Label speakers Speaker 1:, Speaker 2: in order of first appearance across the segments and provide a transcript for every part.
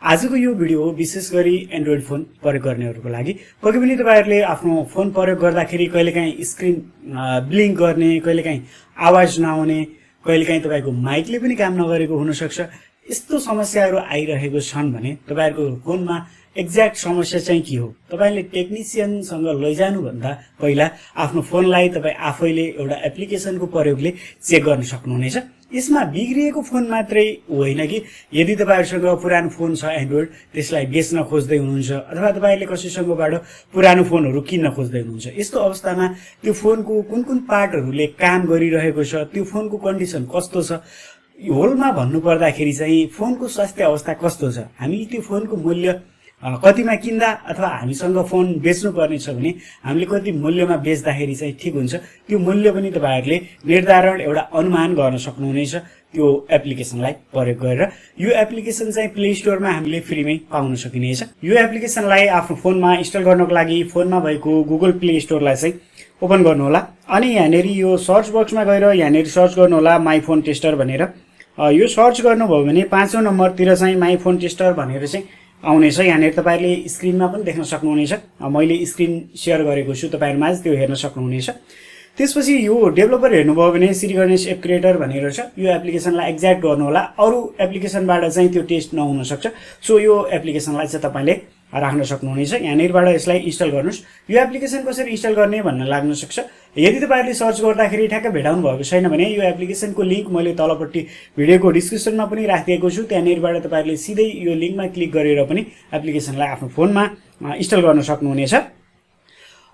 Speaker 1: आजको यो भिडियो विशेष गरी एन्ड्रोइड फोन प्रयोग गर्नेहरूको लागि। पक्कै पनि तपाईहरुले आफ्नो फोन प्रयोग गर्दाखेरि कहिलेकाहीँ स्क्रिन ब्लिङ्क गर्ने, कहिलेकाहीँ आवाज नआउने, कहिलेकाहीँ तपाईको माइकले पनि काम नगरेको हुन सक्छ। यस्तो समस्याहरू आइरहेको छन् भने तपाईहरुको फोनमा एक्ज्याक्ट समस्या चाहिँ के हो, तपाईले टेक्निशियनसँग लैजानु भन्दा पहिला आफ्नो फोनलाई तपाई आफैले एउटा एप्लिकेसनको प्रयोगले चेक गर्न सक्नुहुनेछ। यसमा बिग्रिएको फोन मात्रै होइन कि यदि तपाईहरुसँग पुरानो फोन छ एन्ड्रोइड, त्यसलाई बेच्न खोज्दै हुनुहुन्छ अथवा तपाईले कसैसँगबाट पुरानो फोनहरू किन्न खोज्दै हुनुहुन्छ, यस्तो अवस्थामा त्यो फोनको कुन कुन पार्टहरूले काम गरिरहेको छ, त्यो फोनको कन्डिसन कस्तो छ, होलमा भन्नु पर्दाखेरि चाहिँ फोनको स्वास्थ्य अवस्था कस्तो छ, हामी त्यो फोनको मूल्य कतिमा किन्दा अथवा हामीसँग फोन बेच्नु पर्ने छ भने हामीले कति मूल्यमा बेच्दाखेरि चाहिँ ठिक हुन्छ, त्यो मूल्य पनि तपाईहरुले निर्धारण एउटा अनुमान गर्न सक्नुहुनेछ त्यो एप्लिकेसनलाई प्रयोग गरेर। यो एप्लिकेसन चाहिँ प्ले स्टोरमा हामीले फ्रीमै पाउन सकिनेछ। यो एप्लिकेसनलाई आफ्नो फोनमा इन्स्टल गर्नको लागि फोनमा भएको गुगल प्ले स्टोरलाई चाहिँ ओपन गर्नु होला अनि यहाँनेर यो सर्च बक्समा गएर यहाँनेर सर्च गर्नु होला माई फोन टेस्टर भनेर। यो सर्च गर्नुभयो भने 5औं नम्बरतिर चाहिँ माई फोन टेस्टर भनेर चाहिँ आउनेछ। यहाँनेर तपाईहरुले स्क्रिनमा पनि देख्न सक्नुहुनेछ, मैले स्क्रिन शेयर गरेको छु, तपाईहरुमा त्यो हेर्न सक्नुहुनेछ। त्यसपछि यो डेभलपर हेर्नुभयो भने श्री गणेश एप क्रिएटर भनेर छ। यो एप्लिकेसनलाई एक्ज्याक्ट गर्नु होला, अरु एप्लिकेसनबाट चाहिँ त्यो टेस्ट नहुन सक्छ। सो यो एप्लिकेसनलाई चाहिँ तपाईले राख्न सक्नुहुनेछ। यहाँनेरबाट यसलाई इन्स्टल गर्नुस्। यो एप्लिकेसन कसरी इन्स्टल गर्ने भन्न लाग्न सक्छ। यदि तपाईहरुले सर्च गर्दाखेरि ठ्याक्क भेटाउनु भएको छैन भने यो एप्लिकेसनको लिंक मैले तलपट्टि भिडियोको डिस्क्रिप्सनमा पनि राखिदिएको छु, त्यहाँनेरबाट तपाईहरुले सिधै यो लिंकमा क्लिक गरेर पनि एप्लिकेसनलाई आफ्नो फोनमा इन्स्टल गर्न सक्नुहुनेछ।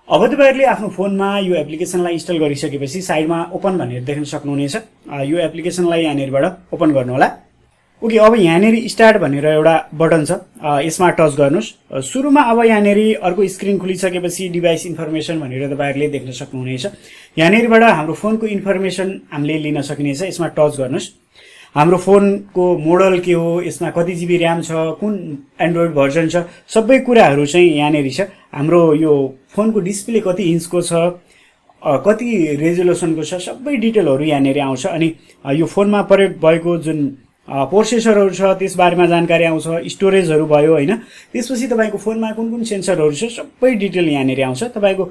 Speaker 1: अब तपाईहरुले आफ्नो फोनमा यो एप्लिकेसनलाई इन्स्टल गरिसकेपछि साइडमा ओपन भनेर देख्न सक्नुहुनेछ। यो एप्लिकेसनलाई यहाँनेरबाट ओपन गर्नु होला। ओके, अब यहाँनेर स्टार्ट भनेर एउटा बटन छ, यसमा टच गर्नुस्। सुरुमा अब यहाँनेर अर्को स्क्रिन खुलिसकेपछि डिभाइस इन्फर्मेसन भनेर तपाईहरुले देख्न सक्नुहुनेछ। यहाँनेरबाट हाम्रो फोनको इन्फर्मेसन हामीले लिन सकिनेछ। यसमा टच गर्नुस्। हाम्रो फोनको मोडल के हो, यसमा कति जिबी र्याम छ, कुन एन्ड्रोइड भर्जन छ, सबै कुराहरू चाहिँ यहाँनेर छ। हाम्रो यो फोनको डिस्प्ले कति इन्चको छ, कति रेजोल्युसनको छ, सबै डिटेलहरू यहाँनेर आउँछ। अनि यो फोनमा प्रयोग भएको जुन प्रोसेसरहरू छ त्यसबारेमा जानकारी आउँछ, स्टोरेजहरू भयो हैन। त्यसपछि तपाईको फोनमा कुन कुन सेन्सरहरू छ सबै डिटेल यहाँनेर आउँछ। तपाईको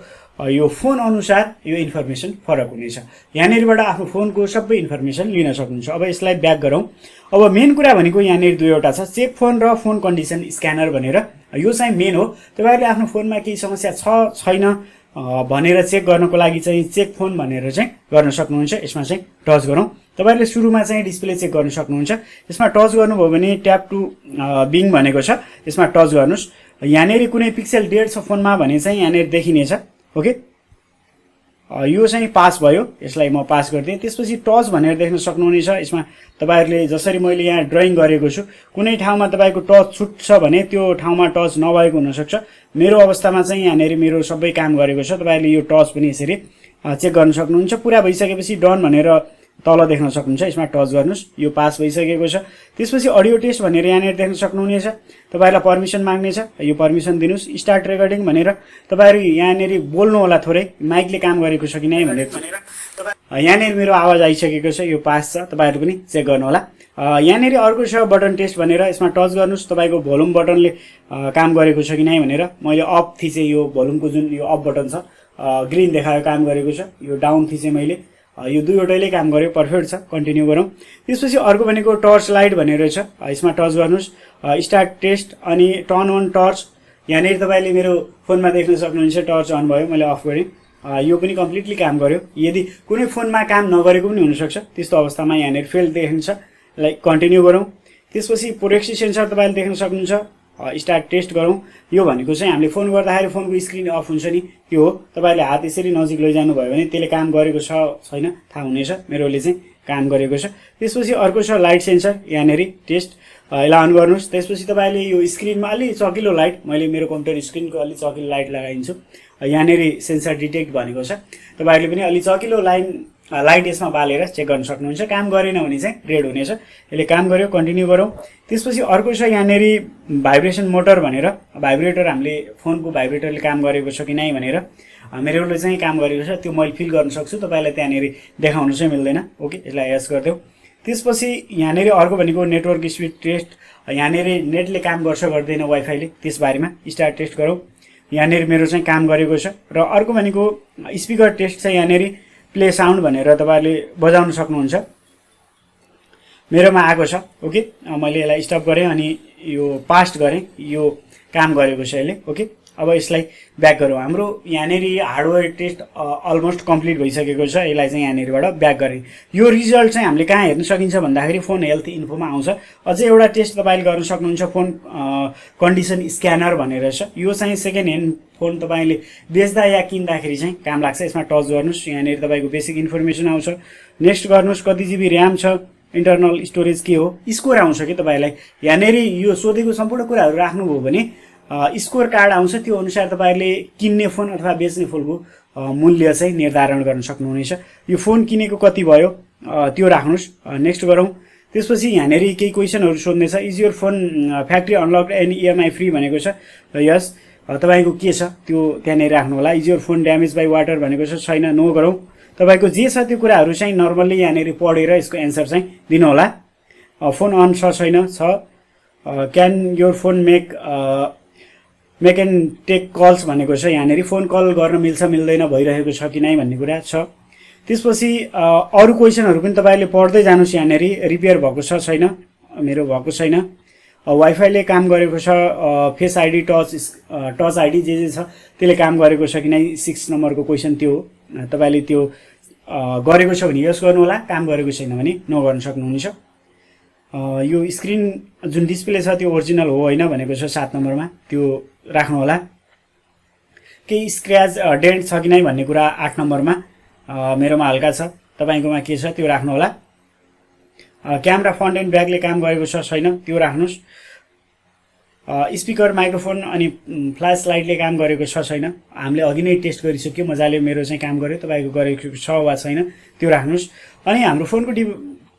Speaker 1: यो फोन अनुसार यो इन्फर्मेसन फरक हुनेछ। यहाँनेरबाट आफ्नो फोनको सबै इन्फर्मेसन लिन सक्नुहुन्छ। अब यसलाई ब्याक गरौँ। अब मेन कुरा भनेको यहाँनेर दुईवटा छ, चेक फोन र फोन कन्डिसन स्क्यानर भनेर। यो चाहिँ मेन हो। तपाईहरुले आफ्नो फोनमा केही समस्या छ छैन भनेर चेक गर्नको लागि चाहिँ चेक फोन भनेर चाहिँ गर्न सक्नुहुन्छ। यसमा चाहिँ टच गरौँ। तपाईहरुले सुरुमा चाहिँ डिस्प्ले चेक गर्न सक्नुहुन्छ। यसमा टच गर्नुभयो भने ट्याप टु बिङ भनेको छ, यसमा टच गर्नुस्। यहाँनेर कुनै पिक्सेल डेड छ फोनमा भने चाहिँ यहाँनेर देखिनेछ। ओके, यो चाहिँ पास भयो, यसलाई म पास गर्दिएँ। त्यसपछि टच भनेर देख्न सक्नुहुनेछ। यसमा तपाईहरुले जसरी मैले यहाँ ड्रइङ गरेको छु, कुनै ठाउँमा तपाईको टच छुट्छ भने त्यो ठाउँमा टच नभएको हुन सक्छ। मेरो अवस्थामा चाहिँ यहाँनेर मेरो सबै काम गरेको छ। तपाईहरुले यो टच पनि यसरी चेक गर्न सक्नुहुन्छ। पुरा भइसकेपछि डन भनेर तल देख्न सक्नुहुन्छ। यसमा टच गर्नुस्। यो पास भइसकेको छ। त्यसपछि अडियो टेस्ट भनेर यहाँनेर देख्न सक्नुहुनेछ। तपाईहरुलाई परमिसन माग्नेछ, यो परमिसन दिनुस्। स्टार्ट रेकर्डिङ भनेर तपाईहरु यहाँनेर बोल्नु होला, थोरै माइकले काम गरेको छ कि नै भनेर। यहाँनेर मेरो आवाज आइसकेको छ, यो पास छ। तपाईहरु पनि चेक गर्नु होला। यहाँनेर अर्को छ बटन टेस्ट भनेर, यसमा टच गर्नुस्। तपाईको भोल्युम बटनले काम गरेको छ कि नै भनेर। मैले अफ थिचे, यो भोल्युमको जुन यो अफ बटन छ ग्रीन देखायो काम गरेको छ। यो डाउन थिचे मैले, यो दुईवटैले काम गर्यो, पर्फेक्ट छ। कन्टिन्यू गरौँ। त्यसपछि अर्को भनेको टर्च लाइट भनेर छ, यसमा टच गर्नुस्। स्टार्ट टेस्ट अनि टर्न अन टर्च। यहाँनेर तपाईले मेरो फोनमा देख्न सक्नुहुन्छ टर्च अन भयो, मैले अफ गरेँ। यो पनि कम्प्लिटली काम गर्यो। यदि कुनै फोनमा काम नगरेको पनि हुन सक्छ, त्यस्तो अवस्थामा यहाँनेर फेल देखिन्छ। लाइक कन्टिन्यू गरौँ। त्यसपछि प्रोक्सी सेन्सर तपाईले देख्न सक्नुहुन्छ। स्टार्ट टेस्ट गरौँ। यो भनेको चाहिँ हामीले फोन गर्दाखेरि फोनको स्क्रिन अफ हुन्छ नि, त्यो हो। तपाईले हात यसरी नजिक लैजानु भयो भने त्यसले काम गरेको छ छैन थाहा हुनेछ। मेरोले चाहिँ काम गरेको छ। त्यसपछि अर्को छ लाइट सेन्सर, यहाँनेर टेस्ट, यसलाई अन गर्नुस्। त्यसपछि तपाईले यो स्क्रिनमा अलि चकिलो लाइट, मैले मेरो कम्प्युटर स्क्रिनको अलि चकिलो लाइट लगाइदिन्छु। यहाँनेर सेन्सर डिटेक्ट भनेको छ। तपाईहरुले पनि अलि चकिलो लाइट यसमा बालेर चेक गर्न सक्नुहुन्छ। काम गरेन भने चाहिँ रेड हुनेछ। यसले काम गर्यो, कन्टिन्यू गरौँ। त्यसपछि अर्को छ यहाँनेर भाइब्रेसन मोटर भनेर। भाइब्रेटर हामीले फोनको भाइब्रेटरले काम गरेको छ कि नै भनेर। मेरोले चाहिँ काम गरेको छ, त्यो मैले फिल गर्न सक्छु। तपाईलाई त्यहाँनेर देखाउनु चाहिँ मिल्दैन। ओके, यसलाई यस गर्दियौ। त्यसपछि यहाँनेर अर्को भनेको नेटवर्क स्पिड टेस्ट यहाँनिर नेटले काम गर्छ गर्दैन वाइफाईले त्यसबारेमा स्टार्ट टेस्ट गरौँ। यहाँनिर मेरो चाहिँ काम गरेको छ। र अर्को भनेको स्पिकर टेस्ट चाहिँ यहाँनिर प्ले साउन्ड भनेर तपाईँहरूले बजाउन सक्नुहुन्छ। मेरोमा आएको छ। ओके, मैले यसलाई स्टप गरेँ अनि यो पास्ट गरेँ, यो काम गरेको छ यसले। ओके, अब यसलाई ब्याक गरौँ। हाम्रो यहाँनिर हार्डवेयर टेस्ट अलमोस्ट कम्प्लिट भइसकेको छ। यसलाई चाहिँ यहाँनिरबाट ब्याक गरेँ। यो रिजल्ट चाहिँ हामीले कहाँ हेर्न सकिन्छ भन्दाखेरि फोन हेल्थ इन्फोमा आउँछ। अझै एउटा टेस्ट तपाईँले गर्न सक्नुहुन्छ, फोन कन्डिसन स्क्यानर भनेर छ। यो चाहिँ सेकेन्ड ह्यान्ड फोन तपाईँले बेच्दा या किन्दाखेरि चाहिँ काम लाग्छ। यसमा टच गर्नुहोस्, यहाँनिर तपाईँको बेसिक इन्फर्मेसन आउँछ। नेक्स्ट गर्नुहोस्, कति जिबी ऱ्याम छ, इन्टरनल स्टोरेज के हो, स्कोर आउँछ कि तपाईँलाई। यहाँनिर यो सोधेको सम्पूर्ण कुराहरू राख्नुभयो भने स्कोर कार्ड आउँछ। त्यो अनुसार तपाईँले किन्ने फोन अथवा बेच्ने फोनको मूल्य चाहिँ निर्धारण गर्न सक्नुहुनेछ। यो फोन किनेको कति भयो त्यो राख्नुहोस्। नेक्स्ट गरौँ। त्यसपछि यहाँनिर केही क्वेसनहरू सोध्नेछ। Is your phone factory unlocked and EMI free भनेको छ। र यस तपाईँको के छ त्यो त्यहाँनिर राख्नु होला। Is your phone damage by water भनेको छ, छैन, नो गरौँ। तपाईँको जे छ त्यो कुराहरू चाहिँ नर्मल्ली यहाँनिर पढेर यसको एन्सर चाहिँ दिनु होला। फोन अन छ, छैन, छ। Can your phone make and take calls भनेको छ। यहाँनिर फोन कल गर्न मिल्छ मिल्दैन, भइरहेको छ कि नै भन्ने कुरा छ। त्यसपछि अरू क्वेसनहरू पनि तपाईँले पढ्दै जानुहोस्। यहाँनिर रिपेयर भएको छ, छैन, मेरो भएको छैन। वाइफाईले काम गरेको छ, फेस आइडी, टच आइडी जे छ त्यसले काम गरेको छ कि नै, 6 नम्बरको क्वेसन त्यो हो। तपाईँले त्यो गरेको छ भने यस गर्नु होला, काम गरेको छैन भने नो गर्न सक्नुहुनेछ। यो स्क्रिन जुन डिस्प्ले छ त्यो ओरिजिनल हो होइन भनेको छ 7 नम्बरमा, त्यो राख्नु होला। केही स्क्रैच डेन्ट छ कि नै भन्ने कुरा 8 नम्बरमा, मेरोमा हल्का छ, तपाईँकोमा के छ त्यो राख्नु होला। क्यामेरा फ्रन्ट एन्ड ब्याकले काम गरेको छ, छैन, त्यो राख्नुहोस्। स्पिकर, माइक्रोफोन अनि फ्ल्यास लाइटले काम गरेको छ, छैन, हामीले अघि नै टेस्ट गरिसक्यो मजाले, मेरो चाहिँ काम गर्यो, तपाईँको गरेको छ वा छैन त्यो राख्नुहोस्। अनि हाम्रो फोनको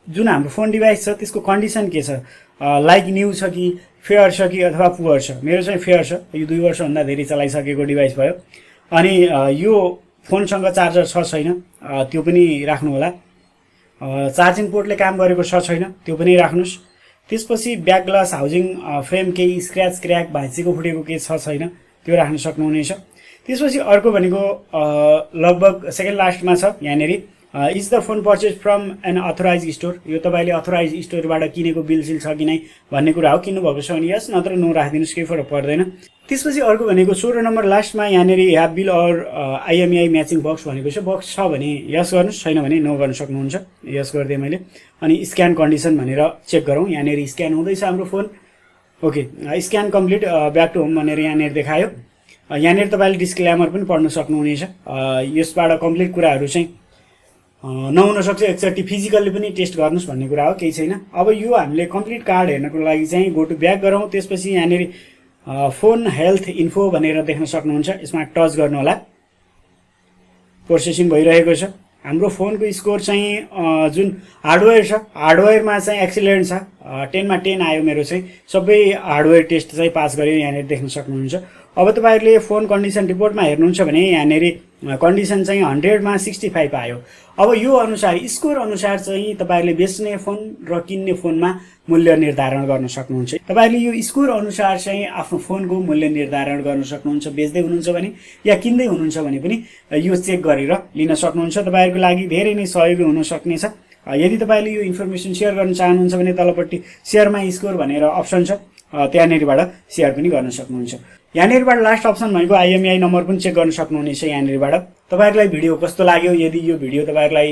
Speaker 1: जुन हाम्रो फोन डिभाइस छ त्यसको कन्डिसन के छ, लाइक न्यू छ कि फेयर छ कि अथवा पुवर छ। मेरो चाहिँ फेयर छ, यो 2 वर्षभन्दा धेरै चलाइसकेको डिभाइस भयो। अनि यो फोनसँग चार्जर छ, छैन, त्यो पनि राख्नु होला। चार्जिङ पोर्टले काम गरेको छ, छैन, त्यो पनि राख्नुहोस्। त्यसपछि ब्याक ग्लास हाउजिङ फ्रेम केही स्क्रैच क्र्याक भाँचिएको फुटेको के छ, छैन, त्यो राख्न सक्नुहुनेछ। त्यसपछि अर्को भनेको लगभग सेकेन्ड लास्टमा छ यहाँनिर, is the phone purchase from an authorise store. यो तपाईँले अथोराइज स्टोरबाट किनेको बिलसिल छ कि नै भन्ने कुरा हो। किन्नुभएको छ भने यस, नत्र नो राखिदिनुहोस्, केही फरक पर्दैन। त्यसपछि अर्को भनेको 16 नम्बर लास्टमा यहाँनिर have bill or IMEI matching box भनेको छ। बक्स छ भने यस गर्नुहोस्, छैन भने नो गर्न सक्नुहुन्छ। यस गरिदिएँ मैले। अनि स्क्यान कन्डिसन भनेर चेक गरौँ। यहाँनिर स्क्यान हुँदैछ हाम्रो फोन। Okay, scan complete, back to home भनेर यहाँनिर देखायो। यहाँनिर तपाईँले डिस्क्लेमर पनि पढ्न सक्नुहुनेछ। यसबाट कम्प्लिट कुराहरू चाहिँ नहुन सक्छ, एकचोटि फिजिकल्ली पनि टेस्ट गर्नुहोस् भन्ने कुरा हो, केही छैन। अब यो हामीले कम्प्लिट कार्ड हेर्नको लागि चाहिँ गो टु ब्याक गरौँ। त्यसपछि यहाँनिर फोन हेल्थ इन्फो भनेर देख्न सक्नुहुन्छ, यसमा टच गर्नु होला। प्रोसेसिङ भइरहेको छ। हाम्रो फोनको स्कोर चाहिँ जुन हार्डवेयर छ, हार्डवेयरमा चाहिँ एक्सिलेन्ट छ, 10 मा 10 आयो मेरो चाहिँ। सबै हार्डवेयर टेस्ट चाहिँ पास गर्यो, यहाँनिर देख्न सक्नुहुन्छ। अब तपाईँहरूले फोन कन्डिसन रिपोर्टमा हेर्नुहुन्छ भने यहाँनिर कन्डिसन चाहिँ 100 मा 65 आयो। अब यो अनुसार स्कोर अनुसार चाहिँ तपाईँहरूले बेच्ने फोन र किन्ने फोनमा मूल्य निर्धारण गर्न सक्नुहुन्छ। तपाईँहरूले यो स्कोर अनुसार चाहिँ आफ्नो फोनको मूल्य निर्धारण गर्न सक्नुहुन्छ। बेच्दै हुनुहुन्छ भने या किन्दै हुनुहुन्छ भने पनि यो चेक गरेर लिन सक्नुहुन्छ। तपाईँहरूको लागि धेरै नै सहयोगी हुन सक्नेछ। यदि तपाईँले यो इन्फर्मेसन सेयर गर्न चाहनुहुन्छ भने तलपट्टि सेयर माई स्कोर भनेर अप्सन छ, त्यहाँनिरबाट सेयर पनि गर्न सक्नुहुन्छ। यहाँनिरबाट लास्ट अप्सन भनेको आइएमआई नम्बर पनि चेक गर्न सक्नुहुनेछ यहाँनिरबाट। तपाईँहरूलाई भिडियो कस्तो लाग्यो, यदि यो भिडियो तपाईँहरूलाई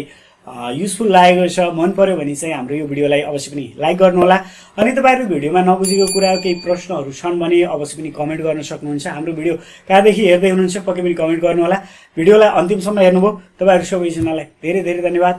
Speaker 1: युजफुल लागेको छ, मन पर्यो भने चाहिँ हाम्रो यो भिडियोलाई अवश्य पनि लाइक गर्नुहोला। अनि तपाईँहरू भिडियोमा नबुझेको कुरा, केही प्रश्नहरू छन् भने अवश्य पनि कमेन्ट गर्न सक्नुहुन्छ। हाम्रो भिडियो कहाँदेखि हेर्दै हुनुहुन्छ पक्कै पनि कमेन्ट गर्नुहोला। भिडियोलाई अन्तिमसम्म हेर्नुभयो, तपाईँहरू सबैजनालाई धेरै धेरै धन्यवाद।